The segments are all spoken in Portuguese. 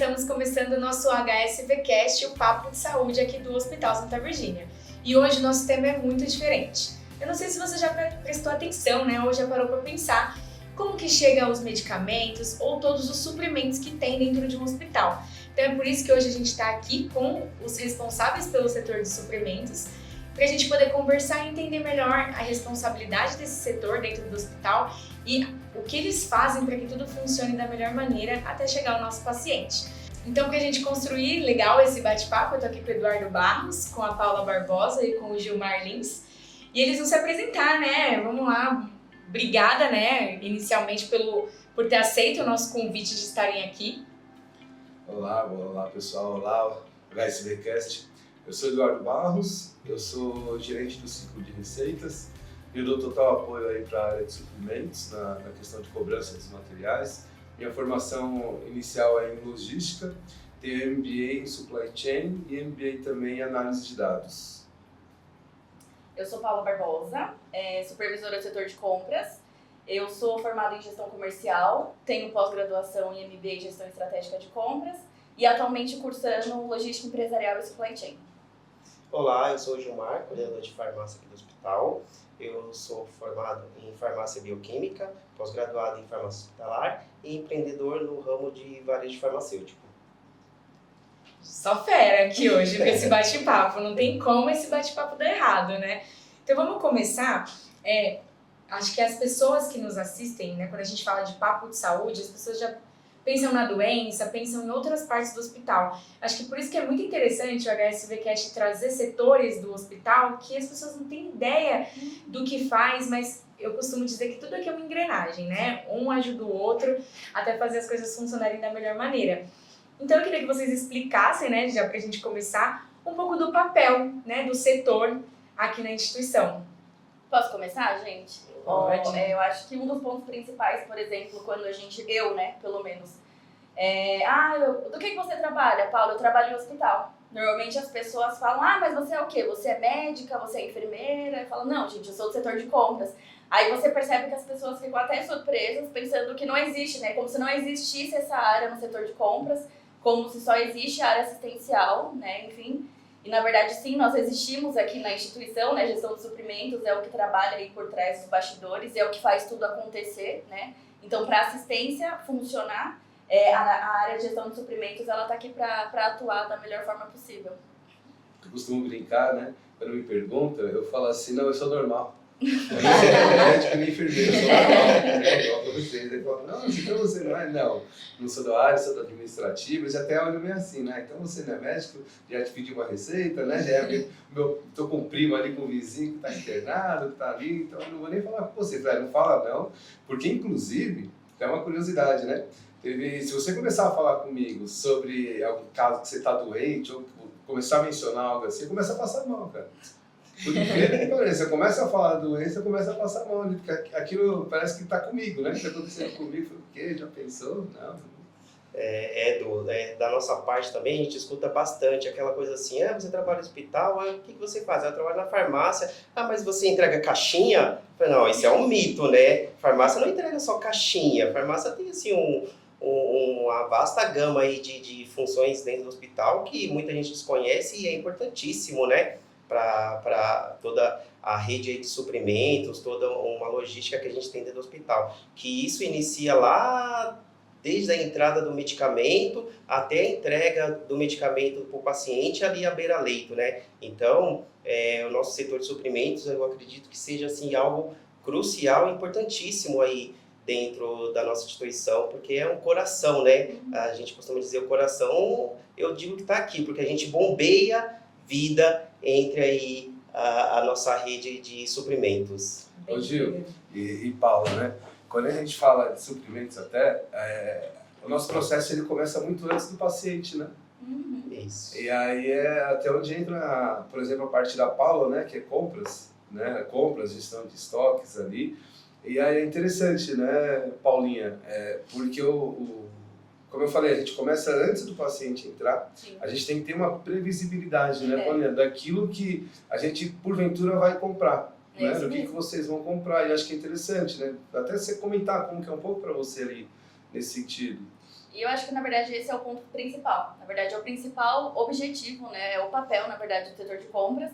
estamos começando o nosso HSVcast, o Papo de Saúde aqui do Hospital Santa Virgínia. E hoje o nosso tema é muito diferente. Eu não sei se você já prestou atenção, né, ou já parou para pensar como que chegam os medicamentos ou todos os suprimentos que tem dentro de um hospital. Então é por isso que hoje a gente está aqui com os responsáveis pelo setor de suprimentos, para a gente poder conversar e entender melhor a responsabilidade desse setor dentro do hospital e o que eles fazem para que tudo funcione da melhor maneira até chegar ao nosso paciente. Então, para a gente construir legal esse bate-papo, eu estou aqui com o Eduardo Barros, com a Paula Barbosa e com o Gilmar Lins. E eles vão se apresentar, né? Vamos lá. Obrigada, né, inicialmente por ter aceito o nosso convite de estarem aqui. Olá pessoal, olá, HSVcast. Eu sou Eduardo Barros, eu sou gerente do ciclo de receitas e eu dou total apoio aí para a área de suprimentos, na questão de cobrança dos materiais. Minha formação inicial é em logística, tenho MBA em supply chain e MBA também em análise de dados. Eu sou Paula Barbosa, supervisora do setor de compras. Eu sou formada em gestão comercial, tenho pós-graduação em MBA em gestão estratégica de compras e atualmente cursando logística empresarial e supply chain. Olá, eu sou o Gilmar, coordenador de farmácia aqui do hospital. Eu sou formado em farmácia bioquímica, pós-graduado em farmácia hospitalar e empreendedor no ramo de varejo farmacêutico. Só fera aqui hoje com esse bate-papo, não tem como esse bate-papo dar errado, né? Então vamos começar. Acho que as pessoas que nos assistem, né, quando a gente fala de papo de saúde, as pessoas já pensam na doença, pensam em outras partes do hospital. Acho que por isso que é muito interessante o HSVcast trazer setores do hospital que as pessoas não têm ideia do que faz, mas eu costumo dizer que tudo aqui é uma engrenagem, né? Um ajuda o outro até fazer as coisas funcionarem da melhor maneira. Então eu queria que vocês explicassem, né, já pra gente começar, um pouco do papel, né, do setor aqui na instituição. Posso começar, gente? Pode. Eu acho que um dos pontos principais, por exemplo, quando a gente, pelo menos, do que você trabalha, Paulo? Eu trabalho em hospital. Normalmente as pessoas falam, mas você é o quê? Você é médica, você é enfermeira? Eu falo, não, gente, eu sou do setor de compras. Aí você percebe que as pessoas ficam até surpresas, pensando que não existe, né? Como se não existisse essa área no setor de compras, como se só existe a área assistencial, né? Enfim. E, na verdade, sim, nós existimos aqui na instituição, né? Gestão de suprimentos é o que trabalha aí por trás dos bastidores, é o que faz tudo acontecer, né? Então, para assistência funcionar, a área de gestão de suprimentos, ela tá aqui para atuar da melhor forma possível. Eu costumo brincar, né? Quando me perguntam, eu falo assim, não, eu sou normal. Eu não sou médico nem enfermeiro, eu sou normal. Igual pra vocês. Aí falam, não, então você não é? Não sou da área, sou do administrativo. Eles até olham meio assim, né? Então você não é médico, já te pedi uma receita, né? Tô com um primo ali, com um vizinho que tá internado, que tá ali, então eu não vou nem falar com você. Falei, não fala não, porque inclusive, é uma curiosidade, né? Se você começar a falar comigo sobre algum caso que você tá doente, ou começar a mencionar algo assim, começa a passar mal, cara. Porque você começa a falar da doença, começa a passar mal, porque aquilo parece que está comigo, né? O que está acontecendo comigo? Foi o quê? Já pensou? Não. Da nossa parte também, a gente escuta bastante aquela coisa assim, você trabalha no hospital, o que você faz? Eu trabalho na farmácia, mas você entrega caixinha? Eu falei, não, isso é um mito, né? Farmácia não entrega só caixinha, farmácia tem assim uma vasta gama aí de funções dentro do hospital que muita gente desconhece e é importantíssimo, né? Para toda a rede de suprimentos, toda uma logística que a gente tem dentro do hospital. Que isso inicia lá desde a entrada do medicamento até a entrega do medicamento para o paciente ali à beira-leito, né? Então, o nosso setor de suprimentos, eu acredito que seja assim, algo crucial e importantíssimo aí dentro da nossa instituição, porque é um coração, né? A gente costuma dizer o coração, eu digo que está aqui, porque a gente bombeia vida entre aí a nossa rede de suprimentos. Ô Gil e Paulo, né? Quando a gente fala de suprimentos o nosso processo ele começa muito antes do paciente, né? Isso. E aí é até onde entra, por exemplo, a parte da Paula, né? Que é compras, né? Compras, gestão de estoques ali. E aí é interessante, né, Paulinha? Porque como eu falei, a gente começa antes do paciente entrar. Sim. A gente tem que ter uma previsibilidade, né, Paulinha, daquilo que a gente, porventura, vai comprar. Né? Do que vocês vão comprar. E acho que é interessante, né? Até você comentar como que é um pouco para você ali, nesse sentido. E eu acho que, na verdade, esse é o ponto principal. Na verdade, é o principal objetivo, né? É o papel, na verdade, do setor de compras.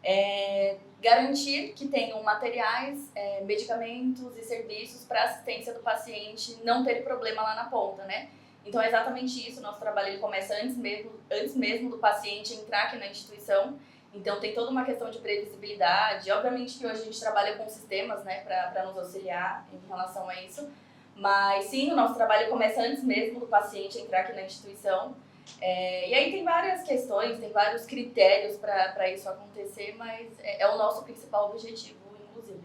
É garantir que tenham materiais, medicamentos e serviços para assistência do paciente não ter problema lá na ponta, né? Então, é exatamente isso. O nosso trabalho ele começa antes mesmo do paciente entrar aqui na instituição. Então, tem toda uma questão de previsibilidade. Obviamente que hoje a gente trabalha com sistemas, né, para nos auxiliar em relação a isso. Mas sim, o nosso trabalho começa antes mesmo do paciente entrar aqui na instituição. E aí tem várias questões, tem vários critérios para isso acontecer, mas é o nosso principal objetivo, inclusive.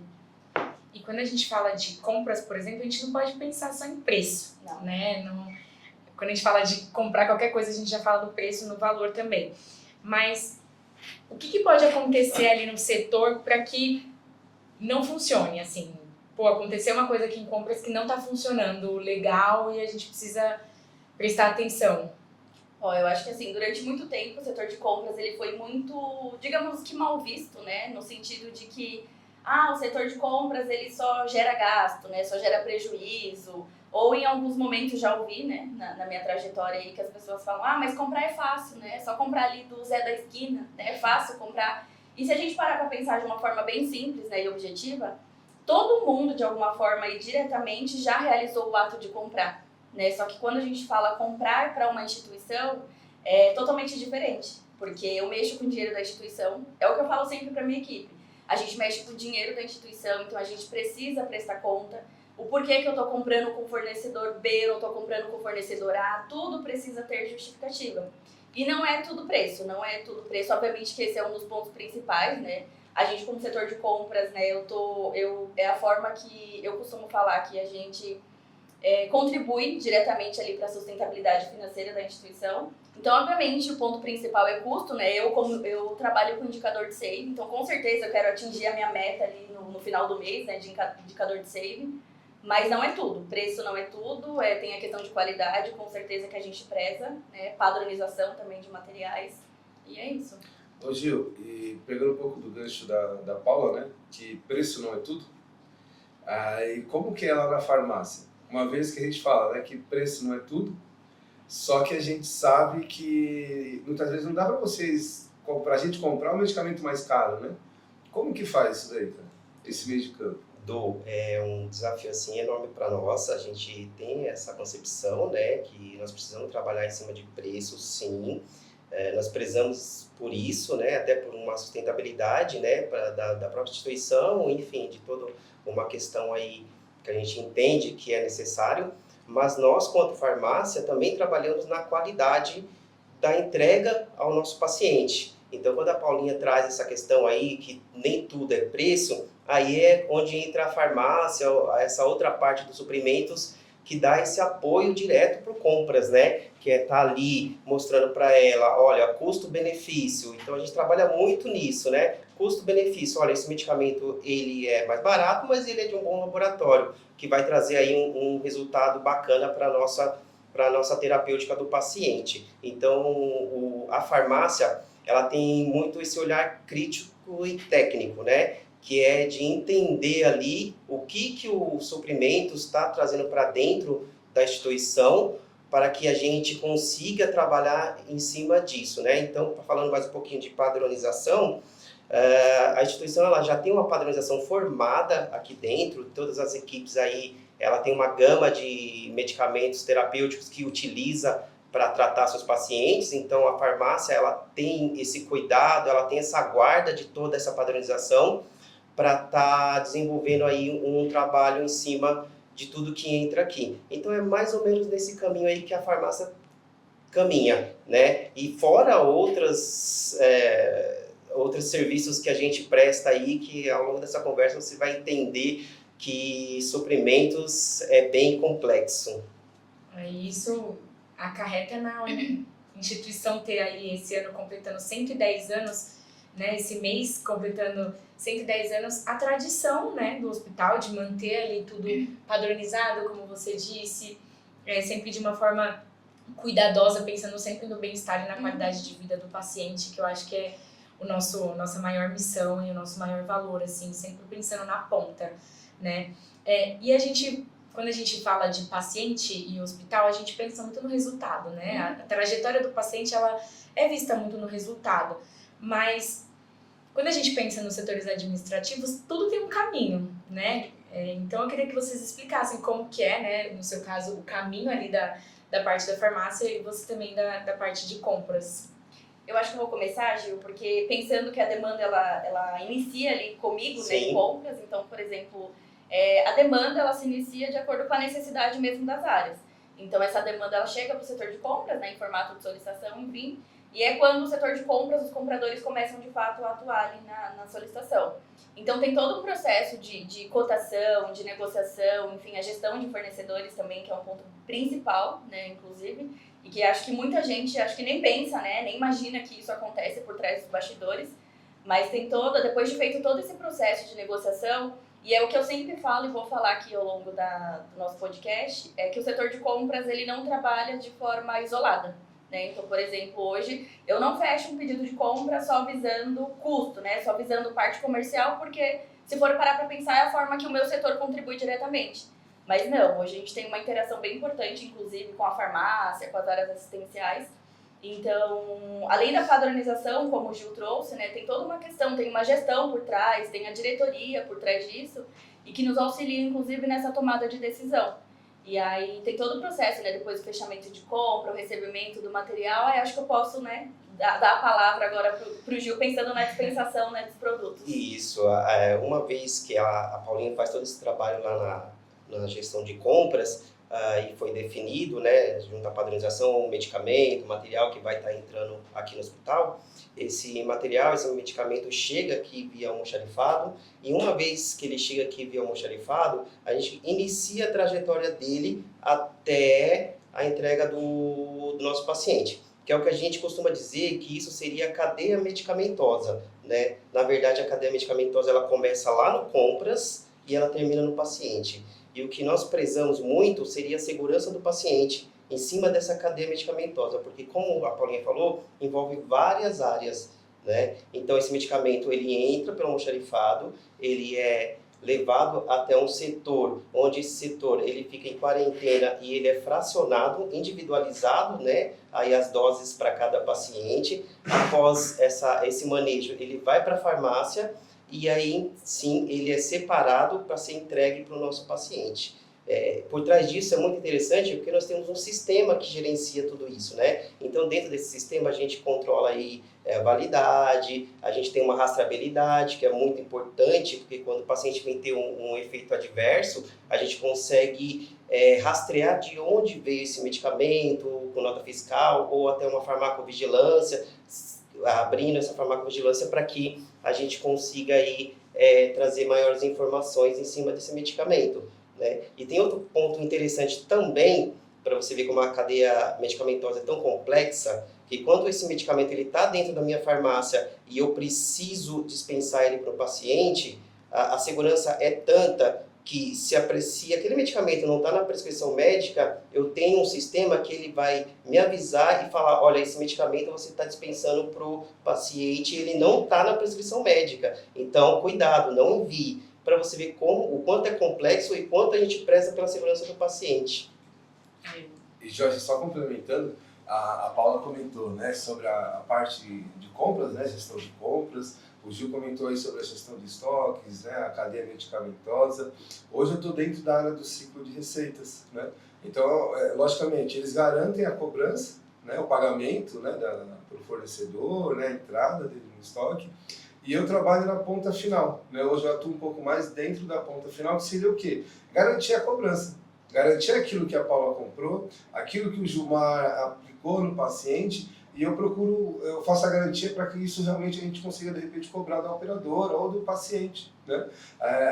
E quando a gente fala de compras, por exemplo, a gente não pode pensar só em preço, Não. né? Quando a gente fala de comprar qualquer coisa, a gente já fala do preço, no valor também. Mas o que pode acontecer ali no setor para que não funcione, assim? Pô, aconteceu uma coisa aqui em compras que não está funcionando legal e a gente precisa prestar atenção. Eu acho que assim, durante muito tempo o setor de compras ele foi muito, digamos que mal visto, né? No sentido de que o setor de compras ele só gera gasto, né? Só gera prejuízo. Ou em alguns momentos já ouvi, né, na minha trajetória aí, que as pessoas falam, mas comprar é fácil, né? É só comprar ali do Zé da esquina, né? É fácil comprar. E se a gente parar para pensar de uma forma bem simples, né, e objetiva, todo mundo, de alguma forma e diretamente, já realizou o ato de comprar, né? Só que quando a gente fala comprar para uma instituição, é totalmente diferente, porque eu mexo com o dinheiro da instituição, é o que eu falo sempre para minha equipe. A gente mexe com o dinheiro da instituição, então a gente precisa prestar conta. O porquê que eu estou comprando com o fornecedor B, eu estou comprando com o fornecedor A, tudo precisa ter justificativa. E não é tudo preço, obviamente que esse é um dos pontos principais, né? A gente como setor de compras, né, é a forma que eu costumo falar que a gente contribui diretamente ali para a sustentabilidade financeira da instituição. Então, obviamente, o ponto principal é custo, né? Eu trabalho com indicador de save, então com certeza eu quero atingir a minha meta ali no final do mês, né, de indicador de save. Mas não é tudo, preço não é tudo, tem a questão de qualidade, com certeza que a gente preza, né? Padronização também de materiais, e é isso. Ô Gil, e pegando um pouco do gancho da Paula, né, que preço não é tudo, aí como que é lá na farmácia? Uma vez que a gente fala, né, que preço não é tudo, só que a gente sabe que muitas vezes não dá para a gente comprar um medicamento mais caro, né? Como que faz isso daí, cara? Esse meio de campo? É um desafio assim enorme para nós. A gente tem essa concepção, né, que nós precisamos trabalhar em cima de preço, sim. Nós prezamos por isso, né, até por uma sustentabilidade, né, da própria instituição, enfim, de toda uma questão aí que a gente entende que é necessário. Mas nós, quanto farmácia, também trabalhamos na qualidade da entrega ao nosso paciente. Então, quando a Paulinha traz essa questão aí, que nem tudo é preço, aí é onde entra a farmácia, essa outra parte dos suprimentos, que dá esse apoio direto para compras, né? Que é estar ali mostrando para ela, olha, custo-benefício. Então, a gente trabalha muito nisso, né? Custo-benefício, olha, esse medicamento ele é mais barato, mas ele é de um bom laboratório, que vai trazer aí um resultado bacana para a nossa terapêutica do paciente. Então, a farmácia, ela tem muito esse olhar crítico e técnico, né? Que é de entender ali o que o suprimento está trazendo para dentro da instituição para que a gente consiga trabalhar em cima disso, né? Então, falando mais um pouquinho de padronização, a instituição ela já tem uma padronização formada aqui dentro, todas as equipes aí, ela tem uma gama de medicamentos terapêuticos que utiliza para tratar seus pacientes. Então, a farmácia ela tem esse cuidado, ela tem essa guarda de toda essa padronização para estar desenvolvendo aí um trabalho em cima de tudo que entra aqui. Então, é mais ou menos nesse caminho aí que a farmácia caminha, né? E fora outros serviços que a gente presta aí, que ao longo dessa conversa você vai entender que suprimentos é bem complexo. Isso acarreta na instituição ter aí esse ano completando 110 anos, né, esse mês completando 110 anos, a tradição, né, do hospital de manter ali tudo padronizado, como você disse, sempre de uma forma cuidadosa, pensando sempre no bem-estar e na qualidade de vida do paciente, que eu acho que é nossa maior missão e o nosso maior valor, assim, sempre pensando na ponta, né. E a gente quando a gente fala de paciente e hospital, a gente pensa muito no resultado, né? A trajetória do paciente, ela é vista muito no resultado, mas quando a gente pensa nos setores administrativos, tudo tem um caminho, né? Então eu queria que vocês explicassem como que é, né, no seu caso, o caminho ali da parte da farmácia e você também da parte de compras. Eu acho que eu vou começar, Gil, porque pensando que a demanda ela inicia ali comigo, né, em compras. Então, por exemplo, a demanda ela se inicia de acordo com a necessidade mesmo das áreas. Então, essa demanda ela chega para o setor de compras, né, em formato de solicitação, enfim, e é quando o setor de compras, os compradores começam de fato a atuar ali na solicitação. Então, tem todo um processo de cotação, de negociação, enfim, a gestão de fornecedores também, que é um ponto principal, né, inclusive, e que acho que muita gente, acho que nem pensa, né, nem imagina que isso acontece por trás dos bastidores, mas tem depois de feito todo esse processo de negociação, e é o que eu sempre falo e vou falar aqui ao longo do nosso podcast, é que o setor de compras, ele não trabalha de forma isolada, né? Então, por exemplo, hoje eu não fecho um pedido de compra só visando custo, né, só visando parte comercial, porque se for parar para pensar é a forma que o meu setor contribui diretamente. Mas não, hoje a gente tem uma interação bem importante, inclusive, com a farmácia, com as áreas assistenciais. Então, além da padronização, como o Gil trouxe, né, tem toda uma questão, tem uma gestão por trás, tem a diretoria por trás disso, e que nos auxilia, inclusive, nessa tomada de decisão. E aí tem todo o processo, né, depois do fechamento de compra, o recebimento do material, aí acho que eu posso, né, dar a palavra agora pro Gil, pensando na dispensação, né, dos produtos. Isso, uma vez que a Paulinha faz todo esse trabalho lá na gestão de compras, e foi definido, né, junto à padronização, o medicamento, o material que vai estar entrando aqui no hospital, esse material, esse medicamento chega aqui via almoxarifado, e uma vez que ele chega aqui via almoxarifado, a gente inicia a trajetória dele até a entrega do nosso paciente, que é o que a gente costuma dizer que isso seria a cadeia medicamentosa, né? Na verdade, a cadeia medicamentosa ela começa lá no compras e ela termina no paciente. E o que nós prezamos muito seria a segurança do paciente em cima dessa cadeia medicamentosa, porque como a Paulinha falou, envolve várias áreas, né? Então esse medicamento ele entra pelo almoxarifado, ele é levado até um setor, onde esse setor ele fica em quarentena e ele é fracionado, individualizado, né? Aí as doses para cada paciente. Após esse manejo, ele vai para a farmácia, e aí sim ele é separado para ser entregue para o nosso paciente. Por trás disso é muito interessante porque nós temos um sistema que gerencia tudo isso, né? Então dentro desse sistema a gente controla aí a validade, a gente tem uma rastreabilidade que é muito importante, porque quando o paciente vem ter um efeito adverso, a gente consegue rastrear de onde veio esse medicamento, com nota fiscal ou até uma farmacovigilância, abrindo essa farmacovigilância para que a gente consiga aí, trazer maiores informações em cima desse medicamento, né? E tem outro ponto interessante também, para você ver como a cadeia medicamentosa é tão complexa, que quando esse medicamento está dentro da minha farmácia e eu preciso dispensar ele para o paciente, a segurança é tanta que se aquele medicamento não está na prescrição médica, eu tenho um sistema que ele vai me avisar e falar, olha, esse medicamento você está dispensando para o paciente, ele não está na prescrição médica. Então, cuidado, não envie, para você ver o quanto é complexo e quanto a gente preza pela segurança do paciente. E Jorge, só complementando, a Paula comentou, né, sobre a parte de compras, né, gestão de compras. O Gil comentou aí sobre a gestão de estoques, né, a cadeia medicamentosa. Hoje eu estou dentro da área do ciclo de receitas, né? Então, logicamente, eles garantem a cobrança, né, o pagamento, né, para o fornecedor, né, a entrada dele no estoque. E eu trabalho na ponta final, né? Hoje eu atuo um pouco mais dentro da ponta final, que seria o quê? Garantir a cobrança. Garantir aquilo que a Paula comprou, aquilo que o Gilmar aplicou no paciente, e eu faço a garantia para que isso realmente a gente consiga, de repente, cobrar da operadora ou do paciente, né?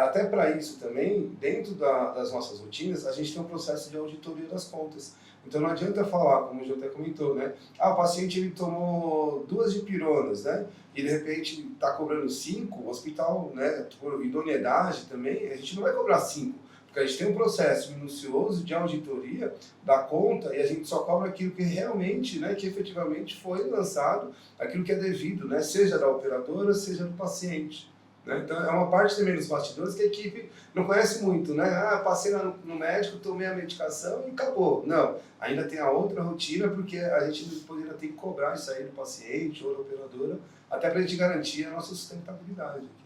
Até para isso também, dentro das nossas rotinas, a gente tem um processo de auditoria das contas. Então não adianta falar, como o Gil até comentou, né? O paciente ele tomou 2 dipironas, né? E de repente está cobrando 5, o hospital, né, por idoneidade também, a gente não vai cobrar 5. Porque a gente tem um processo minucioso de auditoria da conta e a gente só cobra aquilo que realmente, né, que efetivamente foi lançado, aquilo que é devido, né, seja da operadora, seja do paciente. né? Então é uma parte também dos bastidores que a equipe não conhece muito, né? Ah, passei lá no médico, tomei a medicação e acabou. Não, ainda tem a outra rotina, porque a gente poderia ter que cobrar isso aí do paciente ou da operadora, até para a gente garantir a nossa sustentabilidade aqui.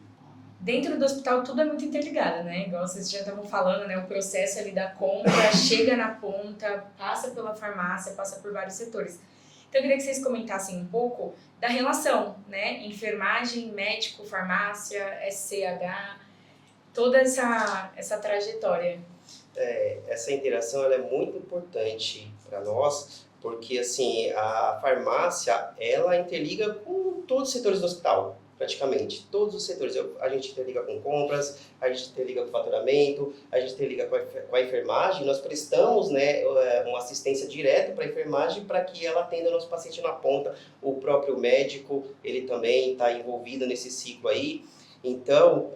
Dentro do hospital tudo é muito interligado, né? Igual vocês já estavam falando, né? O processo ali da compra chega na ponta, passa pela farmácia, passa por vários setores. Então eu queria que vocês comentassem um pouco da relação, né? Enfermagem, médico, farmácia, SCH, toda essa trajetória. Essa interação ela é muito importante para nós, porque assim, a farmácia ela interliga com todos os setores do hospital. Praticamente, todos os setores. A gente interliga com compras, a gente interliga com faturamento, a gente interliga com a enfermagem. Nós prestamos, né, uma assistência direta para a enfermagem para que ela atenda o nosso paciente na ponta. O próprio médico, ele também está envolvido nesse ciclo aí. Então,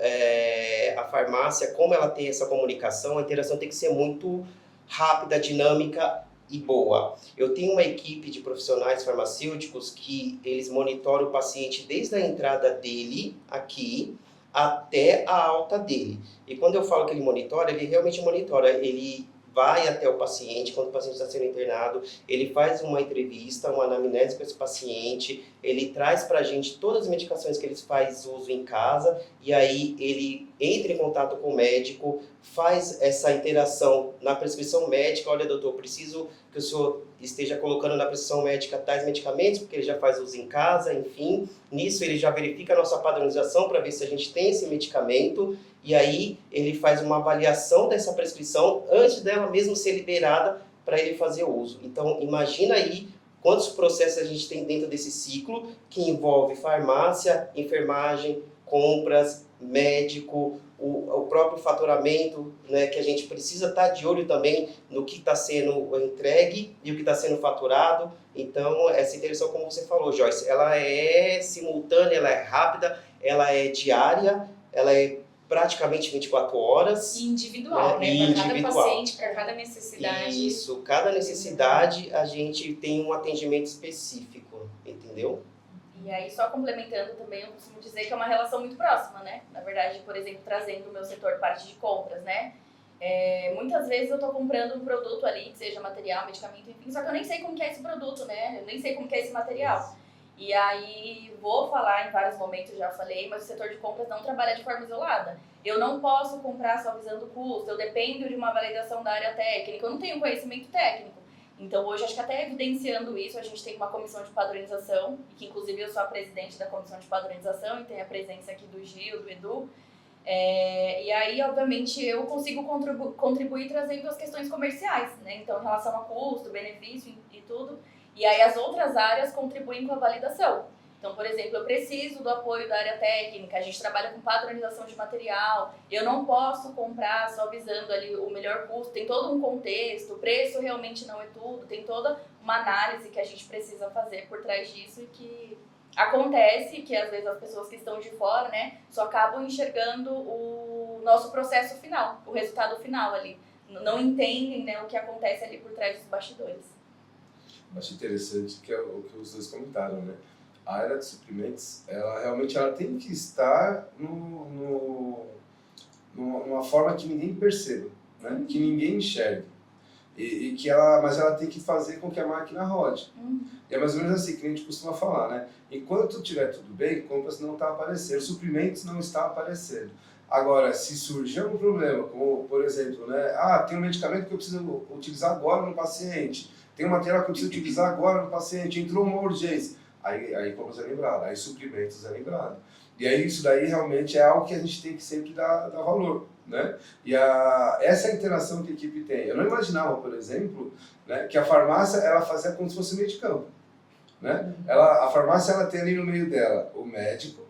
a farmácia, como ela tem essa comunicação, a interação tem que ser muito rápida, dinâmica e boa. Eu tenho uma equipe de profissionais farmacêuticos que eles monitoram o paciente desde a entrada dele aqui até a alta dele. E quando eu falo que ele monitora, ele realmente monitora. Ele vai até o paciente, quando o paciente está sendo internado, ele faz uma entrevista, uma anamnese com esse paciente, ele traz para a gente todas as medicações que ele faz uso em casa, e aí ele entra em contato com o médico, faz essa interação na prescrição médica. Olha, doutor, preciso que o senhor esteja colocando na prescrição médica tais medicamentos, porque ele já faz uso em casa, enfim. Nisso ele já verifica a nossa padronização para ver se a gente tem esse medicamento, e aí ele faz uma avaliação dessa prescrição antes dela mesmo ser liberada para ele fazer o uso. Então, imagina aí quantos processos a gente tem dentro desse ciclo, que envolve farmácia, enfermagem, compras, médico, o próprio faturamento, né, que a gente precisa estar de olho também no que está sendo entregue e o que está sendo faturado. Então, essa interação, como você falou, Joyce, ela é simultânea, ela é rápida, ela é diária, ela é praticamente 24 horas. E individual, né? Para cada paciente, para cada necessidade. Isso, cada necessidade a gente tem um atendimento específico, entendeu? E aí, só complementando também, eu costumo dizer que é uma relação muito próxima, né? Na verdade, por exemplo, trazendo o meu setor parte de compras, né? Muitas vezes eu tô comprando um produto ali, que seja material, medicamento, enfim, só que eu nem sei como que é esse produto, né? Eu nem sei como que é esse material. E aí, vou falar em vários momentos, já falei, mas o setor de compras não trabalha de forma isolada. Eu não posso comprar só visando o custo, eu dependo de uma validação da área técnica, eu não tenho conhecimento técnico. Então, hoje, acho que até evidenciando isso, a gente tem uma comissão de padronização, e que inclusive eu sou a presidente da comissão de padronização, e tem a presença aqui do Gil, do Edu. E aí, obviamente, eu consigo contribuir trazendo as questões comerciais, né? Então, em relação a custo, benefício e tudo. E aí as outras áreas contribuem com a validação. Então, por exemplo, eu preciso do apoio da área técnica, a gente trabalha com padronização de material, eu não posso comprar só visando ali o melhor custo, tem todo um contexto, o preço realmente não é tudo, tem toda uma análise que a gente precisa fazer por trás disso e que acontece que às vezes as pessoas que estão de fora, né, só acabam enxergando o nosso processo final, o resultado final ali, não entendem, né, o que acontece ali por trás dos bastidores. Acho interessante que é o que os dois comentaram, né? A área de suprimentos, ela realmente tem que estar numa forma que ninguém perceba, né? Que ninguém enxergue. Mas ela tem que fazer com que a máquina rode. E é mais ou menos assim que a gente costuma falar, né? Enquanto estiver tudo bem, compras não está aparecendo, suprimentos não está aparecendo. Agora, se surgir algum problema, como por exemplo, né? Tem um medicamento que eu preciso utilizar agora no paciente, tem um material que eu preciso utilizar agora no paciente, entrou uma urgência. Aí compras é lembrado, aí suprimentos é lembrado. E aí isso daí realmente é algo que a gente tem que sempre dar valor, né? E essa interação que a equipe tem. Eu não imaginava, por exemplo, né, que a farmácia ela fazia como se fosse um meio de campo, né? A farmácia ela tem ali no meio dela o médico,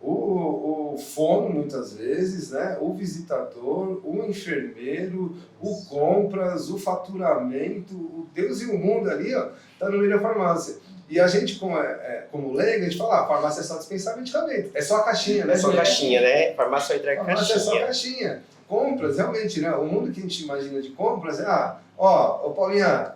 o fono muitas vezes, né? O visitador, o enfermeiro, o compras, o faturamento, o Deus e o mundo ali, ó, tá no meio da farmácia. E a gente, como leigo, a gente fala, a farmácia é só dispensar medicamento, é só a caixinha, né? É só caixinha, né? Farmácia só entrega caixinha. Farmácia é só caixinha. Compras, realmente, né? O mundo que a gente imagina de compras é, ô Paulinha,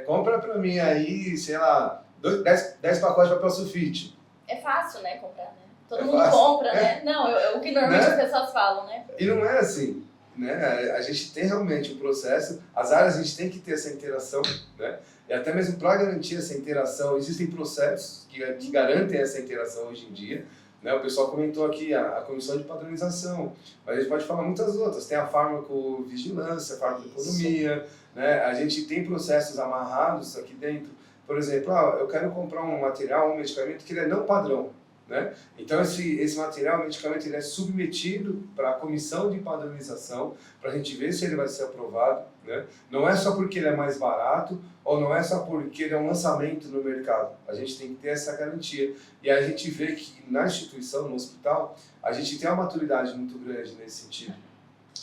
compra pra mim aí, sei lá, 10 pacotes de papel sulfite. É fácil, né, comprar, né? Todo mundo compra, né? Não, o que normalmente Né? as pessoas falam, né? E não é assim, né? A gente tem realmente um processo, as áreas a gente tem que ter essa interação, né? E até mesmo para garantir essa interação, existem processos que garantem essa interação hoje em dia, né? O pessoal comentou aqui a comissão de padronização, mas a gente pode falar muitas outras. Tem a farmacovigilância, a farmacoeconomia, né? A gente tem processos amarrados aqui dentro. Por exemplo, eu quero comprar um material, um medicamento que ele é não padrão, né? Então esse material, o medicamento, ele é submetido para a comissão de padronização para a gente ver se ele vai ser aprovado, né? Não é só porque ele é mais barato ou não é só porque ele é um lançamento no mercado. A gente tem que ter essa garantia. E a gente vê que na instituição, no hospital, a gente tem uma maturidade muito grande nesse sentido,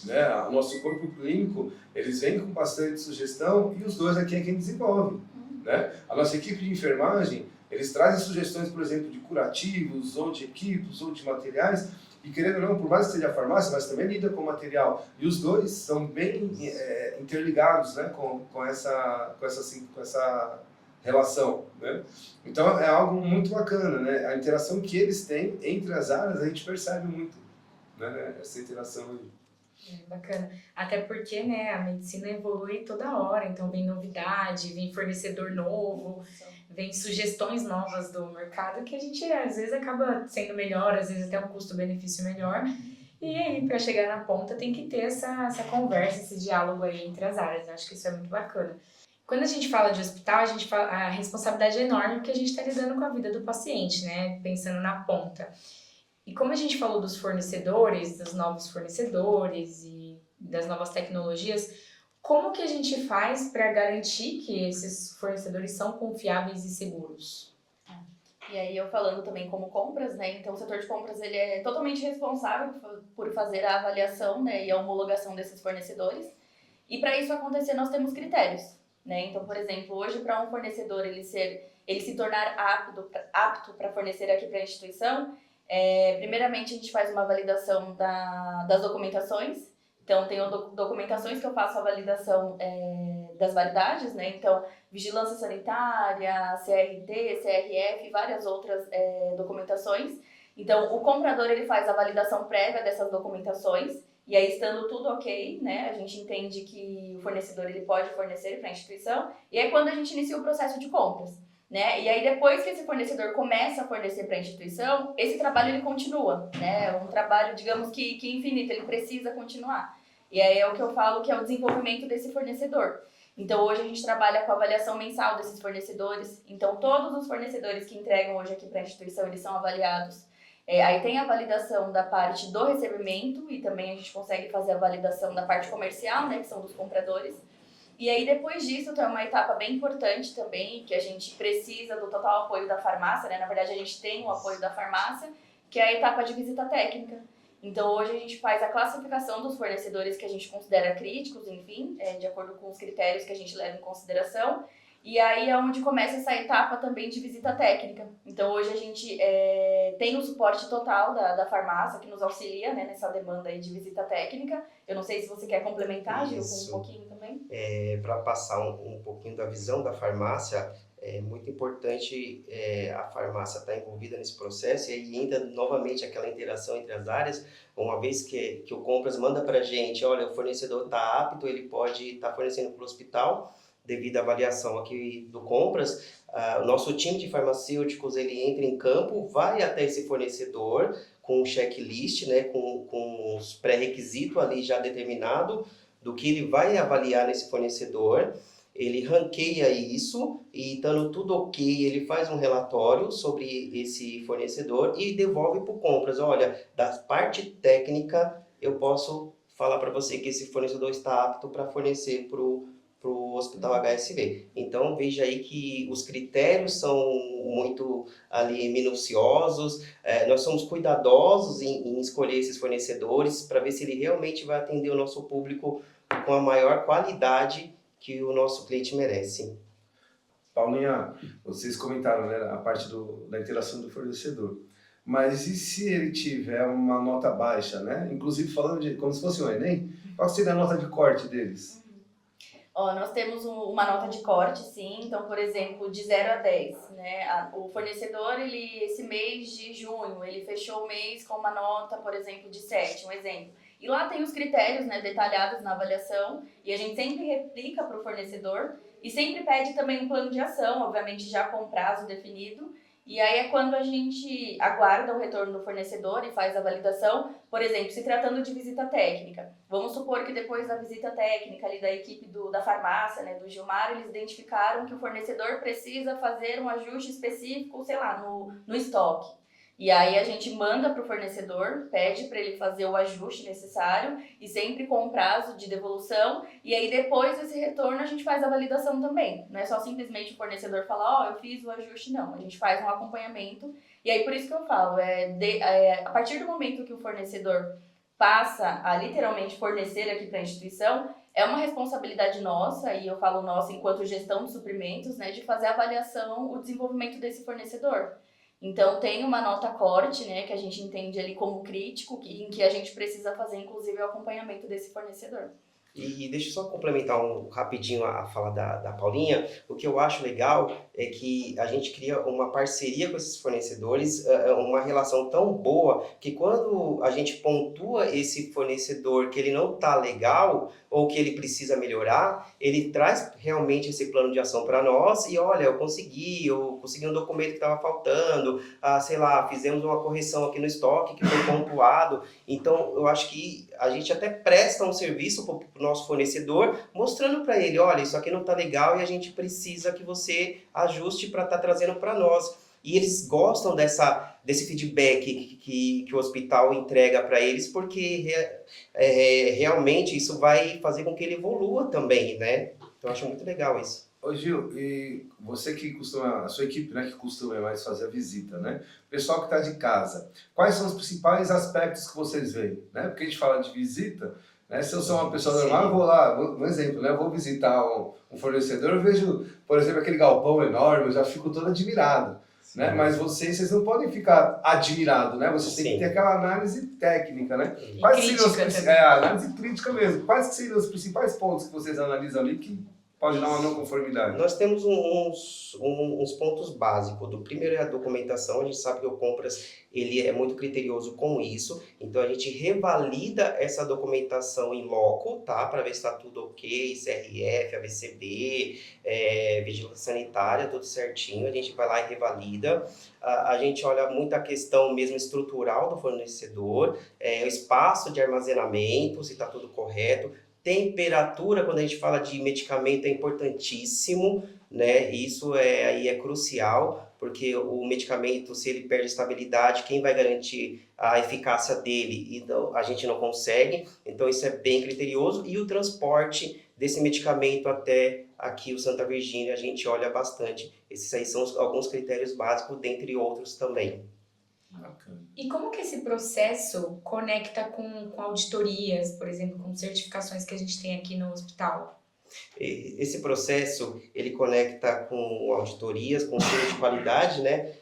né? O nosso corpo clínico, eles vêm com bastante sugestão e os dois aqui é quem desenvolve, né? A nossa equipe de enfermagem, eles trazem sugestões, por exemplo, de curativos, ou de equipos, ou de materiais, e querendo ou não, por mais que seja a farmácia, mas também lida com material. E os dois são bem interligados, né, com essa relação, né? Então é algo muito bacana, né? A interação que eles têm entre as áreas, a gente percebe muito, né, essa interação aí. Bacana. Até porque, né, a medicina evolui toda hora, então vem novidade, vem fornecedor novo, vem sugestões novas do mercado que a gente às vezes acaba sendo melhor, às vezes até um custo-benefício melhor. E aí, para chegar na ponta, tem que ter essa conversa, esse diálogo aí entre as áreas. Eu acho que isso é muito bacana. Quando a gente fala de hospital, a responsabilidade é enorme porque a gente está lidando com a vida do paciente, né, pensando na ponta. E como a gente falou dos fornecedores, dos novos fornecedores e das novas tecnologias, como que a gente faz para garantir que esses fornecedores são confiáveis e seguros? E aí eu falando também como compras, né? Então o setor de compras ele é totalmente responsável por fazer a avaliação, né, e a homologação desses fornecedores. E para isso acontecer nós temos critérios, né? Então, por exemplo, hoje para um fornecedor ele se tornar apto para fornecer aqui para a instituição, primeiramente a gente faz uma validação das documentações. Então tem documentações que eu faço a validação das validades, né? Então vigilância sanitária, CRT, CRF, várias outras documentações. Então o comprador ele faz a validação prévia dessas documentações e aí estando tudo ok, né? A gente entende que o fornecedor ele pode fornecer para a instituição e é quando a gente inicia o processo de compras. Né? E aí depois que esse fornecedor começa a fornecer para a instituição, esse trabalho ele continua, né? É um trabalho, digamos que infinito, ele precisa continuar. E aí é o que eu falo que é o desenvolvimento desse fornecedor. Então hoje a gente trabalha com a avaliação mensal desses fornecedores. Então todos os fornecedores que entregam hoje aqui para a instituição, eles são avaliados. Aí tem a validação da parte do recebimento e também a gente consegue fazer a validação da parte comercial, né? Que são dos compradores. E aí, depois disso, tem uma etapa bem importante também, que a gente precisa do total apoio da farmácia, né? Na verdade, a gente tem o apoio da farmácia, que é a etapa de visita técnica. Então, hoje a gente faz a classificação dos fornecedores que a gente considera críticos, enfim, de acordo com os critérios que a gente leva em consideração. E aí é onde começa essa etapa também de visita técnica. Então, hoje a gente tem o suporte total da farmácia, que nos auxilia, né, nessa demanda aí de visita técnica. Eu não sei se você quer complementar, Gil, com um pouquinho também. Para passar um pouquinho da visão da farmácia, é muito importante a farmácia estar envolvida nesse processo e aí entra novamente aquela interação entre as áreas, uma vez que o Compras manda para a gente, olha, o fornecedor está apto, ele pode estar fornecendo para o hospital, devido à avaliação aqui do Compras, o nosso time de farmacêuticos ele entra em campo, vai até esse fornecedor com um checklist, né, com os pré-requisitos ali já determinado do que ele vai avaliar nesse fornecedor. Ele ranqueia isso e, estando tudo ok, ele faz um relatório sobre esse fornecedor e devolve para o Compras. Olha, da parte técnica, eu posso falar para você que esse fornecedor está apto para fornecer para o Hospital HSV. Então, veja aí que os critérios são muito ali minuciosos, nós somos cuidadosos em escolher esses fornecedores para ver se ele realmente vai atender o nosso público com a maior qualidade que o nosso cliente merece. Paulinha, vocês comentaram, né, a parte da interação do fornecedor. Mas e se ele tiver uma nota baixa, né? Inclusive falando como se fosse um Enem, qual seria a nota de corte deles? Ó, nós temos uma nota de corte, sim. Então, por exemplo, de 0 a 10, né? O fornecedor, esse mês de junho, ele fechou o mês com uma nota, por exemplo, de 7, um exemplo. E lá tem os critérios, né, detalhados na avaliação, e a gente sempre replica para o fornecedor e sempre pede também um plano de ação, obviamente já com prazo definido. E aí é quando a gente aguarda o retorno do fornecedor e faz a validação, por exemplo, se tratando de visita técnica. Vamos supor que depois da visita técnica ali da equipe da farmácia, né, do Gilmar, eles identificaram que o fornecedor precisa fazer um ajuste específico, sei lá, no estoque. E aí a gente manda para o fornecedor, pede para ele fazer o ajuste necessário e sempre com um prazo de devolução. E aí depois desse retorno a gente faz a validação também. Não é só simplesmente o fornecedor falar, eu fiz o ajuste, não. A gente faz um acompanhamento. E aí por isso que eu falo, a partir do momento que o fornecedor passa a literalmente fornecer aqui para a instituição, é uma responsabilidade nossa, e eu falo nossa enquanto gestão de suprimentos, né, de fazer a avaliação, o desenvolvimento desse fornecedor. Então, tem uma nota corte, né, que a gente entende ali como crítico, em que a gente precisa fazer, inclusive, o acompanhamento desse fornecedor. E deixa eu só complementar rapidinho a fala da Paulinha. O que eu acho legal é que a gente cria uma parceria com esses fornecedores, uma relação tão boa que quando a gente pontua esse fornecedor que ele não está legal ou que ele precisa melhorar, ele traz realmente esse plano de ação para nós e olha, eu consegui um documento que estava faltando, sei lá, fizemos uma correção aqui no estoque que foi pontuado. Então, eu acho que a gente até presta um serviço para o nosso fornecedor, mostrando para ele, olha, isso aqui não está legal e a gente precisa que você ajuste para estar trazendo para nós. E eles gostam desse feedback que o hospital entrega para eles, porque realmente isso vai fazer com que ele evolua também, né? Então, eu acho muito legal isso. Ô Gil, e você que costuma, a sua equipe, né, que costuma mais fazer a visita, né? O pessoal que está de casa, quais são os principais aspectos que vocês veem, né? Porque a gente fala de visita, né? Se eu sou uma pessoa normal, eu vou lá, um exemplo, né? Eu vou visitar um fornecedor, eu vejo, por exemplo, aquele galpão enorme, eu já fico todo admirado, né? Mas vocês não podem ficar admirados, né? Vocês têm que ter aquela análise técnica, né? E Quais seriam crítica análise crítica mesmo. Quais seriam os principais pontos que vocês analisam ali que pode dar uma não conformidade? Nós temos uns pontos básicos. Do primeiro é a documentação. A gente sabe que o Compras ele é muito criterioso com isso. Então, a gente revalida essa documentação em loco, tá? Para ver se está tudo ok, CRF, ABCD, vigilância sanitária, tudo certinho. A gente vai lá e revalida. A gente olha muito a questão mesmo estrutural do fornecedor, o espaço de armazenamento, se está tudo correto. Temperatura, quando a gente fala de medicamento, é importantíssimo, né? Isso aí é crucial, porque o medicamento, se ele perde estabilidade, quem vai garantir a eficácia dele? Então, a gente não consegue, então isso é bem criterioso. E o transporte desse medicamento até aqui o Santa Virgínia, a gente olha bastante. Esses aí são alguns critérios básicos, dentre outros também. Bacana. E como que esse processo conecta com auditorias, por exemplo, com certificações que a gente tem aqui no hospital? Esse processo, ele conecta com auditorias, com selo de qualidade, né?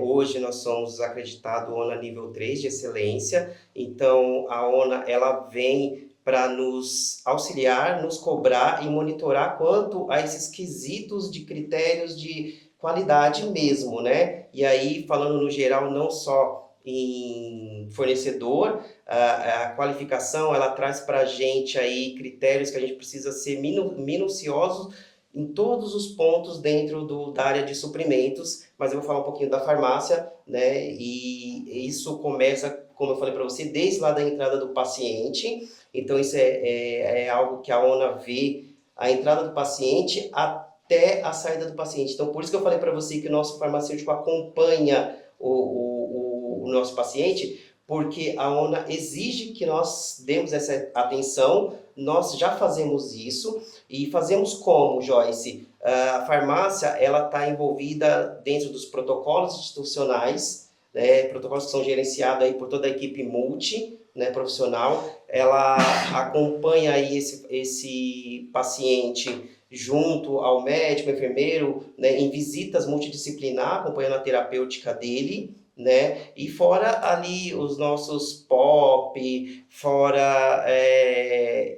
Hoje nós somos acreditados ONA nível 3 de excelência, então a ONA ela vem para nos auxiliar, nos cobrar e monitorar quanto a esses quesitos de critérios de qualidade mesmo, né? E aí, falando no geral, não só em fornecedor, a qualificação, ela traz para a gente aí critérios que a gente precisa ser minuciosos em todos os pontos dentro da área de suprimentos, mas eu vou falar um pouquinho da farmácia, né? E isso começa, como eu falei para você, desde lá da entrada do paciente. Então, isso é algo que a ONA vê, a entrada do paciente até a saída do paciente. Então, por isso que eu falei para você que o nosso farmacêutico acompanha o nosso paciente, porque a ONA exige que nós demos essa atenção, nós já fazemos isso, e fazemos como, Joyce? A farmácia, ela está envolvida dentro dos protocolos institucionais, né, protocolos que são gerenciados aí por toda a equipe multi, né, profissional, ela acompanha aí esse paciente junto ao médico, enfermeiro, né, em visitas multidisciplinar, acompanhando a terapêutica dele, né? E fora ali os nossos POP, fora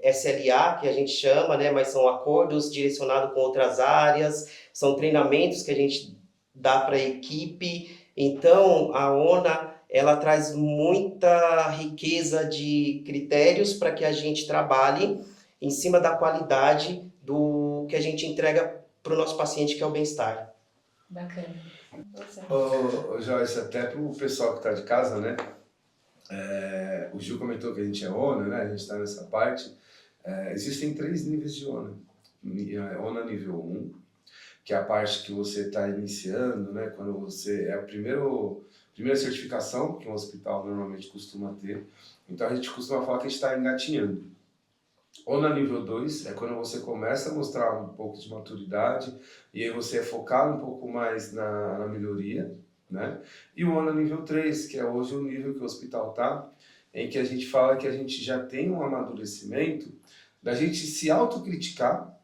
SLA, que a gente chama, né? Mas são acordos direcionados com outras áreas, são treinamentos que a gente dá para a equipe. Então, a ONA, ela traz muita riqueza de critérios para que a gente trabalhe em cima da qualidade do que a gente entrega para o nosso paciente, que é o bem-estar. Bacana. Ô, Joyce, até para o pessoal que está de casa, né? O Gil comentou que a gente é ONA, né? A gente está nessa parte. Existem 3 níveis de ONA. ONA nível 1, que é a parte que você está iniciando, né? Quando você é a primeira certificação que um hospital normalmente costuma ter. Então a gente costuma falar que a gente está engatinhando. ONA nível 2 é quando você começa a mostrar um pouco de maturidade e aí você é focado um pouco mais na melhoria, né? E o ONA nível 3, que é hoje o nível que o hospital está, em que a gente fala que a gente já tem um amadurecimento da gente se autocriticar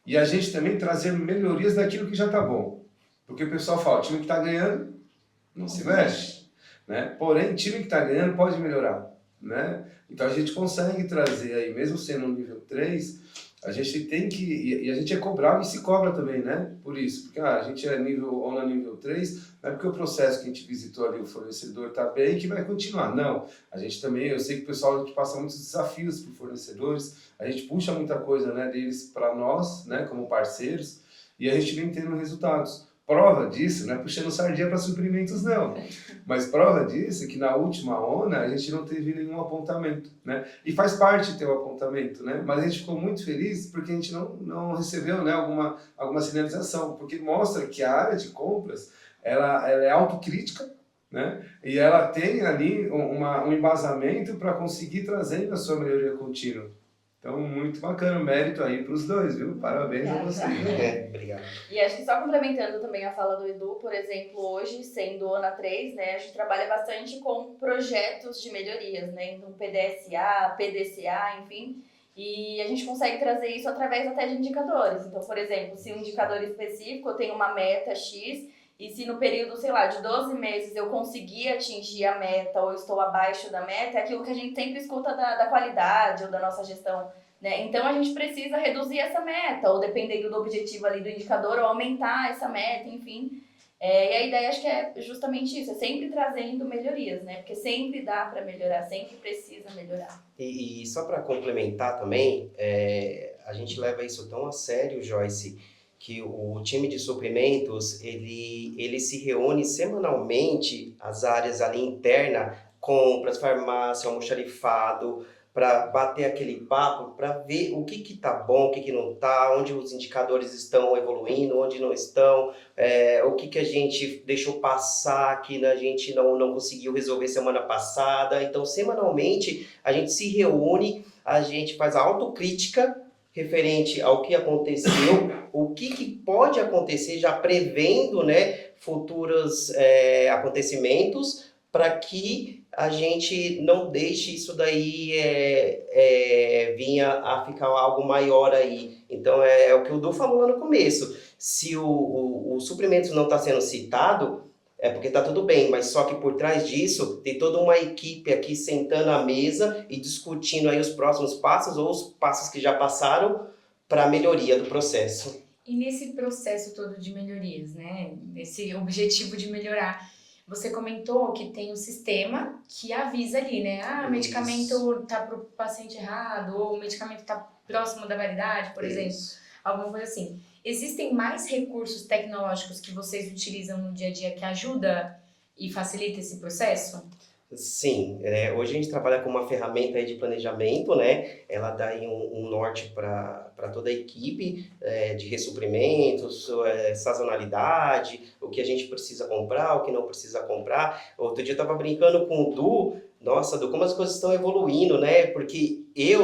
e a gente também trazer melhorias daquilo que já está bom. Porque o pessoal fala, o time que está ganhando não se mexe, né? Porém, o time que está ganhando pode melhorar, né? Então a gente consegue trazer aí, mesmo sendo no nível 3, a gente tem que, e a gente é cobrado e se cobra também, né? Por isso, porque a gente é ONA nível 3, não é porque o processo que a gente visitou ali, o fornecedor está bem que vai continuar, não. A gente também, eu sei que o pessoal, a gente passa muitos desafios para os fornecedores, a gente puxa muita coisa, né, deles para nós, né, como parceiros, e a gente vem tendo resultados. Prova disso, não é puxando sardinha para suprimentos, não. Mas prova disso é que na última ONA a gente não teve nenhum apontamento, né? E faz parte ter o apontamento, né? Mas a gente ficou muito feliz porque a gente não recebeu, né, alguma sinalização, porque mostra que a área de compras ela é autocrítica, né? E ela tem ali um embasamento para conseguir trazer a sua melhoria contínua. Então, muito bacana, mérito aí para os dois, viu? Parabéns a vocês. Obrigado. E acho que só complementando também a fala do Edu, por exemplo, hoje, sendo ONA 3, né, a gente trabalha bastante com projetos de melhorias, né? Então, PDSA, PDCA, enfim, e a gente consegue trazer isso através até de indicadores. Então, por exemplo, se um indicador específico, eu tenho uma meta X, e se no período, sei lá, de 12 meses eu conseguir atingir a meta ou eu estou abaixo da meta, é aquilo que a gente sempre escuta da qualidade ou da nossa gestão, né? Então a gente precisa reduzir essa meta, ou dependendo do objetivo ali do indicador, ou aumentar essa meta, enfim. E a ideia acho que é justamente isso, é sempre trazendo melhorias, né? Porque sempre dá para melhorar, sempre precisa melhorar. E só para complementar também, a gente leva isso tão a sério, Joyce, que o time de suprimentos, ele se reúne semanalmente, as áreas ali interna, compras, farmácia, almoxarifado, para bater aquele papo, para ver o que tá bom, o que não tá, onde os indicadores estão evoluindo, onde não estão, o que a gente deixou passar, que a gente não conseguiu resolver semana passada. Então, semanalmente, a gente se reúne, a gente faz a autocrítica referente ao que aconteceu, o que pode acontecer, já prevendo, né, futuros acontecimentos, para que a gente não deixe isso daí vir a ficar algo maior aí. Então, é o que o Du falou lá no começo. Se o suprimento não está sendo citado, é porque está tudo bem, mas só que por trás disso tem toda uma equipe aqui sentando à mesa e discutindo aí os próximos passos ou os passos que já passaram para a melhoria do processo. E nesse processo todo de melhorias, né? Nesse objetivo de melhorar, você comentou que tem um sistema que avisa ali, né? O medicamento está para o paciente errado, ou o medicamento está próximo da validade, por exemplo. Alguma coisa assim. Existem mais recursos tecnológicos que vocês utilizam no dia a dia que ajuda e facilita esse processo? Sim, hoje a gente trabalha com uma ferramenta aí de planejamento, né? Ela dá aí um norte para toda a equipe de ressuprimentos, sazonalidade, o que a gente precisa comprar, o que não precisa comprar. Outro dia eu estava brincando com o Du, nossa, Du, como as coisas estão evoluindo, né? Porque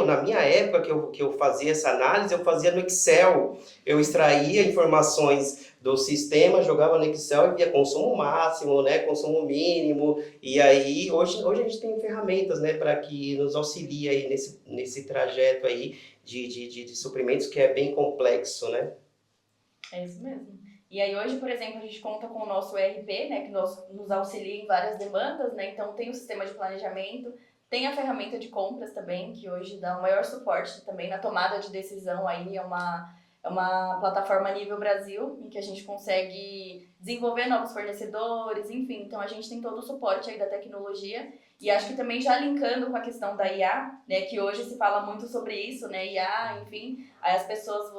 na minha época que eu fazia essa análise, eu fazia no Excel. Eu extraía informações do sistema, jogava no Excel e via consumo máximo, né, consumo mínimo. E aí, hoje a gente tem ferramentas, né, para que nos auxilie aí nesse trajeto aí de suprimentos que é bem complexo, né? É isso mesmo. E aí hoje, por exemplo, a gente conta com o nosso ERP, né, que nos auxilia em várias demandas, né? Então tem o sistema de planejamento, tem a ferramenta de compras também, que hoje dá o maior suporte também na tomada de decisão. Aí é uma plataforma nível Brasil, em que a gente consegue desenvolver novos fornecedores, enfim. Então a gente tem todo o suporte aí da tecnologia. E acho que também já linkando com a questão da IA, né, que hoje se fala muito sobre isso, né, IA, enfim, aí as pessoas,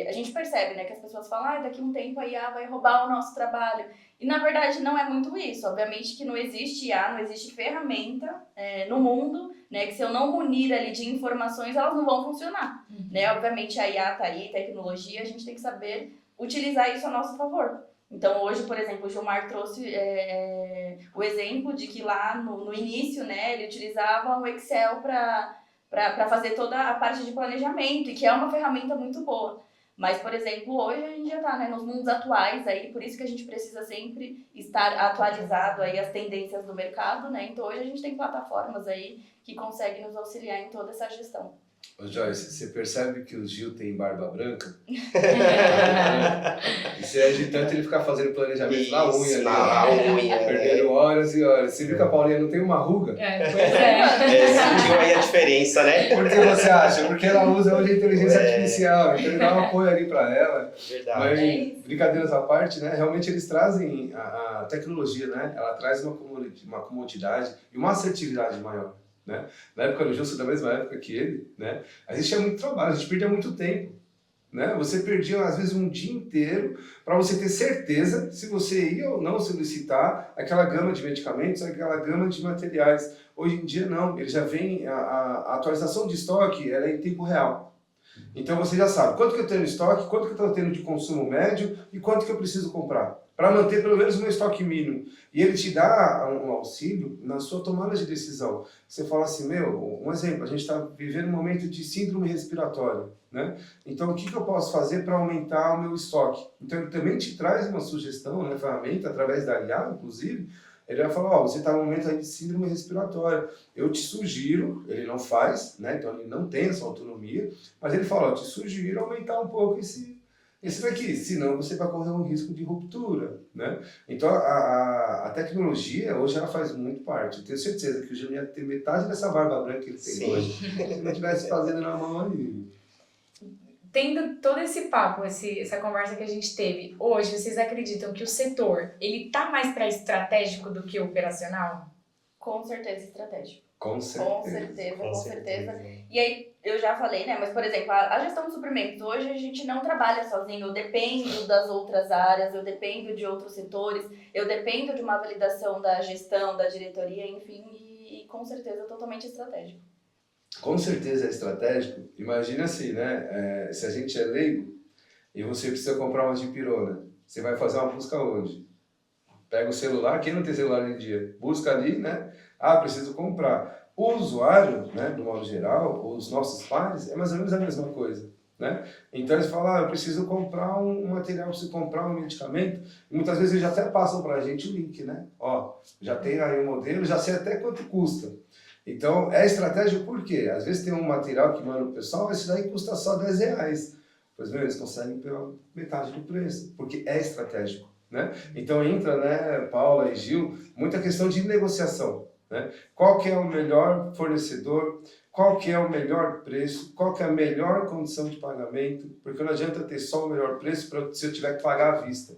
a gente percebe, né, que as pessoas falam, daqui a um tempo a IA vai roubar o nosso trabalho. E na verdade não é muito isso, obviamente que não existe IA, não existe ferramenta no mundo, né, que se eu não munir ali de informações, elas não vão funcionar, né, obviamente a IA tá aí, tecnologia, a gente tem que saber utilizar isso a nosso favor. Então hoje, por exemplo, o Gilmar trouxe o exemplo de que lá no início, né, ele utilizava o Excel para fazer toda a parte de planejamento, e que é uma ferramenta muito boa. Mas, por exemplo, hoje a gente já está, né, nos mundos atuais, aí, por isso que a gente precisa sempre estar atualizado aí as tendências do mercado, né? Então hoje a gente tem plataformas aí que conseguem nos auxiliar em toda essa gestão. Ô Joyce, você percebe que o Gil tem barba branca? E se é de tanto ele ficar fazendo planejamento na unha. Na unha. Perdendo horas e horas. Você viu que a Paulinha não tem uma ruga? Pois é. Sentiu aí a diferença, né? Por que você acha? Porque ela usa hoje a inteligência artificial, então ele dá um apoio ali para ela. Verdade. Mas, brincadeiras à parte, né? Realmente eles trazem a tecnologia, né? Ela traz uma comodidade e uma assertividade maior. Né? Na época do Gil, da mesma época que ele, né? A gente tinha muito trabalho, a gente perdia muito tempo. Né? Você perdia, às vezes, um dia inteiro para você ter certeza se você ia ou não solicitar aquela gama de medicamentos, aquela gama de materiais. Hoje em dia, não. Ele já vem, a atualização de estoque ela é em tempo real. Então, você já sabe quanto que eu tenho em estoque, quanto que eu estou tendo de consumo médio e quanto que eu preciso comprar, para manter pelo menos o meu estoque mínimo. E ele te dá um auxílio na sua tomada de decisão. Você fala assim, um exemplo, a gente está vivendo um momento de síndrome respiratória, né? Então, o que eu posso fazer para aumentar o meu estoque? Então, ele também te traz uma sugestão, né, ferramenta, através da IA, inclusive. Ele vai falar, você está no momento aí de síndrome respiratória. Eu te sugiro, ele não faz, né? Então ele não tem essa autonomia, mas ele fala, eu te sugiro aumentar um pouco esse daqui, senão você vai correr um risco de ruptura, né? Então a tecnologia hoje ela faz muito parte. Eu tenho certeza que o Gil ia ter metade dessa barba branca que ele tem Sim. hoje, se não estivesse fazendo na mão ali. Tendo todo esse papo, essa conversa que a gente teve, hoje vocês acreditam que o setor ele tá mais para estratégico do que operacional? Com certeza estratégico. Com certeza. Com certeza. E aí, eu já falei, né? Mas, por exemplo, a gestão de suprimentos, hoje a gente não trabalha sozinho. Eu dependo das outras áreas, eu dependo de outros setores, eu dependo de uma validação da gestão, da diretoria, enfim, e com certeza totalmente estratégico. Com certeza é estratégico. Imagina assim, né? Se a gente é leigo e você precisa comprar uma dipirona, você vai fazer uma busca onde? Pega o celular, quem não tem celular em dia? Busca ali, né? Preciso comprar. O usuário, né, do modo geral, os nossos pares, é mais ou menos a mesma coisa. Né? Então eles falam, eu preciso comprar um material, preciso comprar um medicamento, e muitas vezes eles já até passam para a gente o link, né? Já tem aí o modelo, já sei até quanto custa. Então, é estratégia por quê? Às vezes tem um material que manda o pessoal, esse daí custa só R$10. Pois bem, eles conseguem pela metade do preço, porque é estratégico, né? Então entra, né, Paula e Gil, muita questão de negociação, né? Qual que é o melhor fornecedor, qual que é o melhor preço, qual que é a melhor condição de pagamento, porque não adianta ter só o melhor preço se eu tiver que pagar à vista,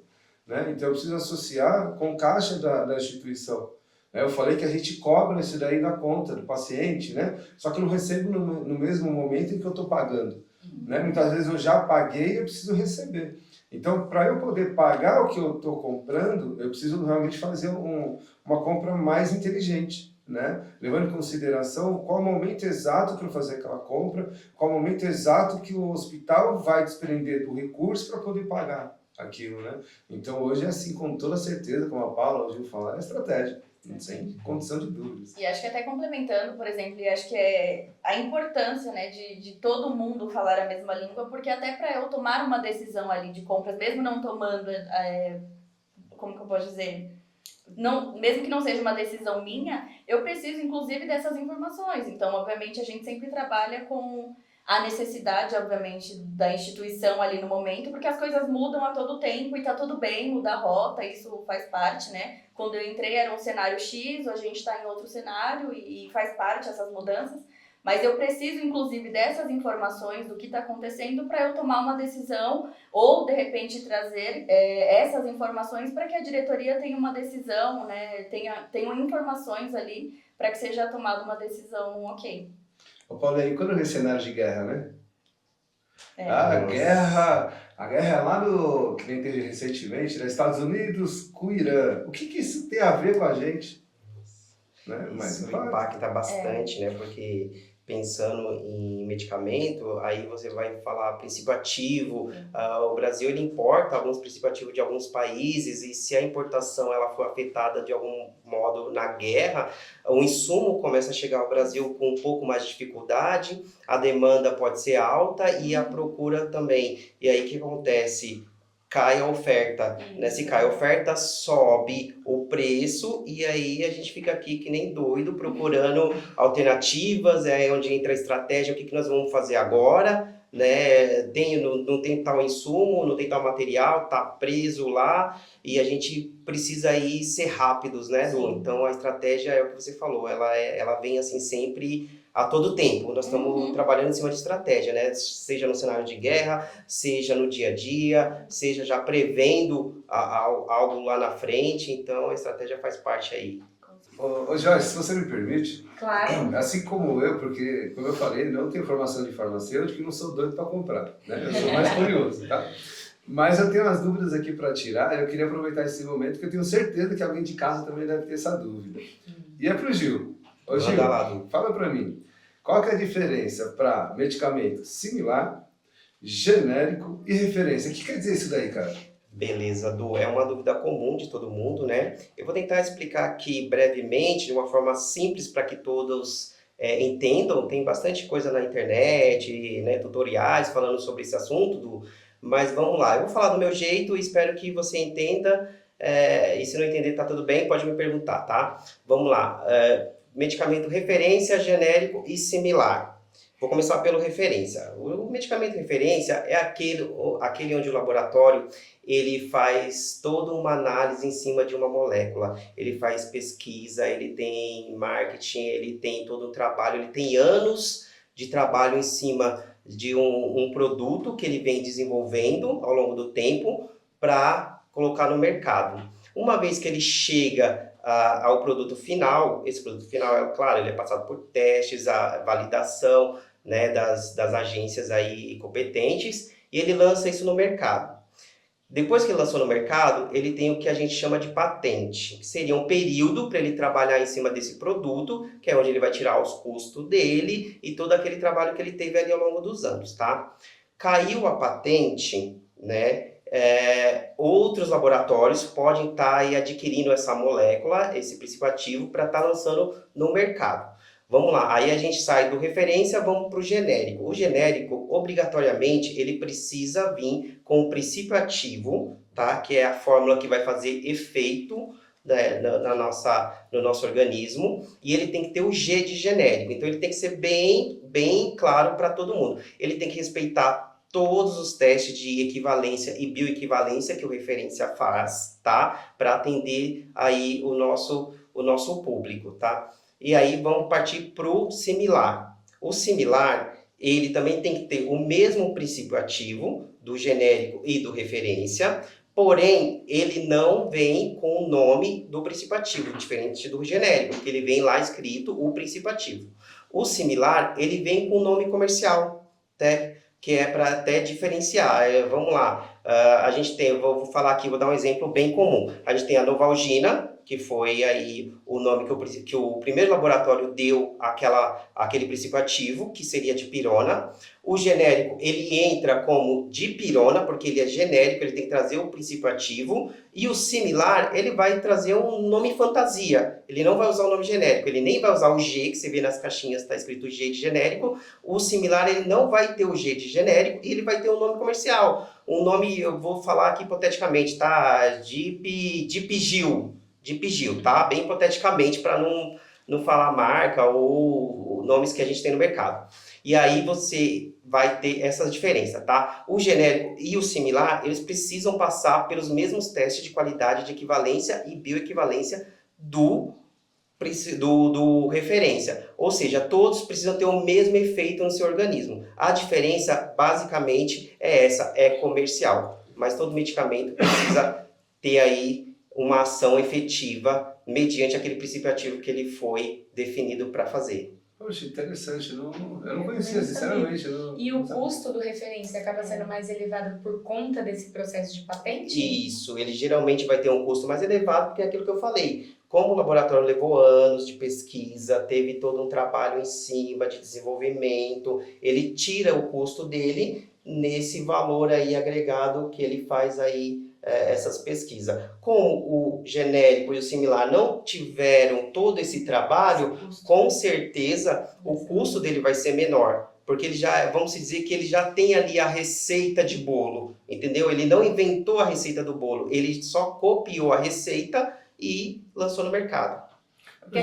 né? Então eu preciso associar com caixa da instituição. Eu falei que a gente cobra isso daí da conta do paciente, né? Só que eu não recebo no mesmo momento em que eu estou pagando. Né? Muitas vezes eu já paguei e eu preciso receber. Então, para eu poder pagar o que eu estou comprando, eu preciso realmente fazer uma compra mais inteligente. Né? Levando em consideração qual o momento exato para eu fazer aquela compra, qual o momento exato que o hospital vai desprender do recurso para poder pagar aquilo. Né? Então, hoje é assim, com toda certeza, como a Paula ouviu falar, é estratégia. Sem condição de dúvidas. E acho que até complementando, por exemplo, e acho que é a importância, né, de todo mundo falar a mesma língua, porque até para eu tomar uma decisão ali de compras, mesmo não tomando, como que eu posso dizer, mesmo que não seja uma decisão minha, eu preciso inclusive dessas informações. Então, obviamente, a gente sempre trabalha com a necessidade, obviamente, da instituição ali no momento, porque as coisas mudam a todo tempo e tá tudo bem mudar a rota, isso faz parte, né? Quando eu entrei era um cenário X, hoje a gente está em outro cenário e faz parte essas mudanças. Mas eu preciso, inclusive, dessas informações do que está acontecendo para eu tomar uma decisão ou, de repente, trazer essas informações para que a diretoria tenha uma decisão, né? Tenham informações ali para que seja tomada uma decisão ok. Ô Paulo, aí quando vem cenário de guerra, né? A Nossa. guerra é lá no, que nem teve recentemente, nos Estados Unidos com o Irã. O que isso tem a ver com a gente? Né? Mas Isso impacta bastante, né? Porque pensando em medicamento, aí você vai falar princípio ativo. O Brasil ele importa alguns princípios ativos de alguns países e se a importação ela for afetada de algum modo na guerra, o insumo começa a chegar ao Brasil com um pouco mais de dificuldade, a demanda pode ser alta e a procura também. E aí o que acontece? Cai a oferta, né? Se cai a oferta, sobe o preço e aí a gente fica aqui que nem doido procurando alternativas, é onde entra a estratégia, o que nós vamos fazer agora, né? Não tem tal insumo, não tem tal material, tá preso lá e a gente precisa aí ser rápidos, né, Du? Então a estratégia é o que você falou, ela vem assim sempre a todo tempo. Nós estamos trabalhando em cima de estratégia, né? Seja no cenário de guerra, seja no dia a dia, seja já prevendo algo lá na frente. Então, a estratégia faz parte aí. Ô Jorge, se você me permite, Claro. assim como eu, porque, como eu falei, não tenho formação de farmacêutico e não sou doido para comprar, né? Eu sou mais curioso, tá? Mas eu tenho umas dúvidas aqui para tirar e eu queria aproveitar esse momento, que eu tenho certeza que alguém de casa também deve ter essa dúvida. E é pro Gil. Ô Gil, fala para mim, qual que é a diferença para medicamento similar, genérico e referência? O que quer dizer isso daí, cara? Beleza, Du. É uma dúvida comum de todo mundo, né? Eu vou tentar explicar aqui brevemente, de uma forma simples, para que todos entendam. Tem bastante coisa na internet, né, tutoriais falando sobre esse assunto, Du. Mas vamos lá, eu vou falar do meu jeito e espero que você entenda. E se não entender, tá tudo bem, pode me perguntar, tá? Vamos lá. Medicamento referência, genérico e similar. Vou começar pelo referência. O medicamento referência é aquele onde o laboratório ele faz toda uma análise em cima de uma molécula. Ele faz pesquisa, ele tem marketing, ele tem todo um trabalho, ele tem anos de trabalho em cima de um produto que ele vem desenvolvendo ao longo do tempo para colocar no mercado. Uma vez que ele chega ao produto final, esse produto final, é claro, ele é passado por testes, a validação, né, das agências aí competentes, e ele lança isso no mercado. Depois que ele lançou no mercado, ele tem o que a gente chama de patente, que seria um período para ele trabalhar em cima desse produto, que é onde ele vai tirar os custos dele e todo aquele trabalho que ele teve ali ao longo dos anos, tá? Caiu a patente, né? Outros laboratórios podem estar aí adquirindo essa molécula, esse princípio ativo, para estar lançando no mercado. Vamos lá, aí a gente sai do referência, vamos para o genérico. O genérico, obrigatoriamente, ele precisa vir com o princípio ativo, tá? Que é a fórmula que vai fazer efeito, né, no nosso organismo, e ele tem que ter o G de genérico. Então, ele tem que ser bem claro para todo mundo. Ele tem que respeitar todos os testes de equivalência e bioequivalência que o referência faz, tá? Para atender aí o nosso público, tá? E aí vamos partir para o similar. O similar, ele também tem que ter o mesmo princípio ativo do genérico e do referência, porém, ele não vem com o nome do princípio ativo, diferente do genérico, que ele vem lá escrito o princípio ativo. O similar, ele vem com o nome comercial, né? Que é para até diferenciar. Vamos lá, a gente tem, vou falar aqui, vou dar um exemplo bem comum. A gente tem a Novalgina, que foi aí o nome que o primeiro laboratório deu aquele princípio ativo, que seria dipirona. O genérico, ele entra como dipirona, porque ele é genérico, ele tem que trazer o princípio ativo. E o similar, ele vai trazer um nome fantasia. Ele não vai usar o nome genérico, ele nem vai usar o G, que você vê nas caixinhas, está escrito G de genérico. O similar, ele não vai ter o G de genérico e ele vai ter um nome comercial. Um nome, eu vou falar aqui hipoteticamente, tá? Dipigil, tá? Bem hipoteticamente, para não falar marca ou nomes que a gente tem no mercado. E aí você vai ter essa diferença, tá? O genérico e o similar, eles precisam passar pelos mesmos testes de qualidade de equivalência e bioequivalência do referência. Ou seja, todos precisam ter o mesmo efeito no seu organismo. A diferença, basicamente, é essa, é comercial. Mas todo medicamento precisa ter aí uma ação efetiva mediante aquele princípio ativo que ele foi definido para fazer. Poxa, interessante. Eu não conhecia, sinceramente. E o custo do referência acaba sendo mais elevado por conta desse processo de patente? Isso, ele geralmente vai ter um custo mais elevado, porque é aquilo que eu falei. Como o laboratório levou anos de pesquisa, teve todo um trabalho em cima de desenvolvimento, ele tira o custo dele nesse valor aí agregado que ele faz aí essas pesquisas. Como o genérico e o similar não tiveram todo esse trabalho, com certeza o custo dele vai ser menor. Porque ele já, vamos dizer que ele já tem ali a receita de bolo, entendeu? Ele não inventou a receita do bolo, ele só copiou a receita e lançou no mercado. Porque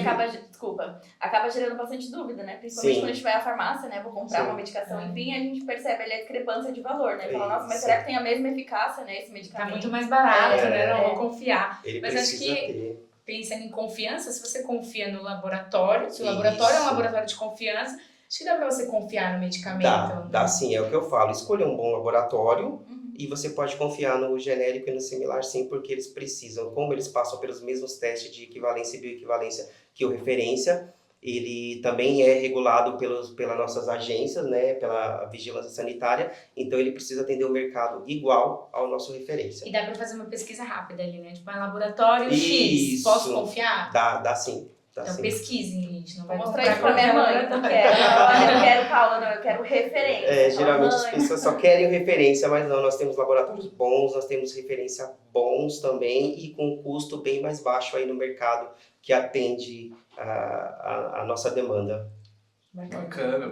acaba gerando bastante dúvida, né? Principalmente quando a gente vai à farmácia, né? Vou comprar uma medicação, enfim, a gente percebe ali a discrepância de valor, né? Fala, nossa, mas será que tem a mesma eficácia, né? Esse medicamento? Tá muito mais barato, né? Não vou confiar. Ele mas acho que, ter. pensando em confiança, se você confia no laboratório, se o laboratório é um laboratório de confiança, acho que dá pra você confiar no medicamento. Dá sim, é o que eu falo. Escolha um bom laboratório e você pode confiar no genérico e no similar sim, porque eles precisam, como eles passam pelos mesmos testes de equivalência e bioequivalência que o referência, ele também é regulado pelas nossas agências, né, pela vigilância sanitária, então ele precisa atender o mercado igual ao nosso referência. E dá pra fazer uma pesquisa rápida ali, né? Tipo, é laboratório X, Isso. posso confiar? Dá sim. Então pesquisem, gente, não vai Vou mostrar comprar isso pra minha mãe, não quero. Olha, eu quero Paula, não, eu quero referência. Geralmente as pessoas só querem referência, mas não, nós temos laboratórios bons, nós temos referência bons também e com um custo bem mais baixo aí no mercado que atende a nossa demanda. Bacana.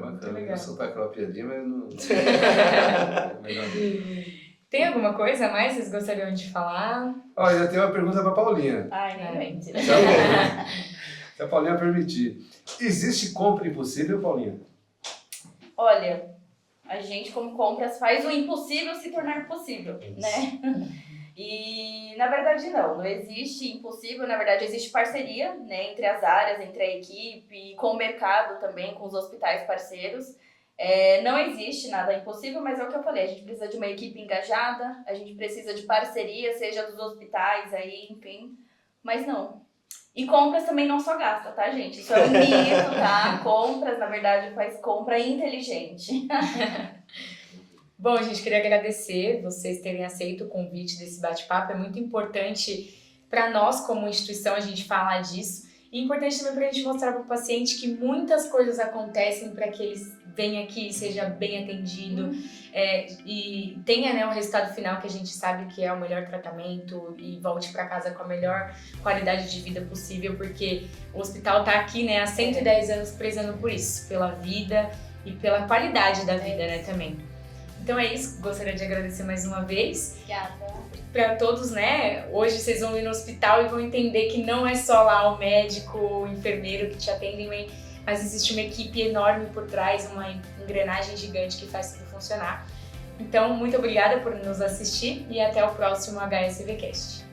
Eu soltar aquela piadinha, mas não... Tem alguma coisa a mais que vocês gostariam de falar? Olha, eu tenho uma pergunta pra Paulinha. Ai, nem mente. Se a Paulinha permitir. Existe compra impossível, Paulinha? Olha, a gente como compras faz o impossível se tornar possível, né? E na verdade não existe impossível, na verdade existe parceria, né, entre as áreas, entre a equipe, com o mercado também, com os hospitais parceiros. Não existe nada impossível, mas é o que eu falei, a gente precisa de uma equipe engajada, a gente precisa de parceria, seja dos hospitais aí, enfim, mas não. E compras também não só gasta, tá, gente? Isso é um mito, tá? Compras, na verdade, faz compra inteligente. Bom, gente, queria agradecer vocês terem aceito o convite desse bate-papo. É muito importante para nós, como instituição, a gente falar disso. E é importante também para a gente mostrar para o paciente que muitas coisas acontecem para que eles venham aqui e seja bem atendido e tenha, né, o resultado final que a gente sabe que é o melhor tratamento e volte para casa com a melhor qualidade de vida possível, porque o hospital está aqui, né, há 110 anos prezando por isso, pela vida e pela qualidade da vida, né, também. Então é isso, gostaria de agradecer mais uma vez. Obrigada. Para todos, né? Hoje vocês vão ir no hospital e vão entender que não é só lá o médico, o enfermeiro que te atendem, mas existe uma equipe enorme por trás, uma engrenagem gigante que faz tudo funcionar. Então, muito obrigada por nos assistir e até o próximo HSVcast.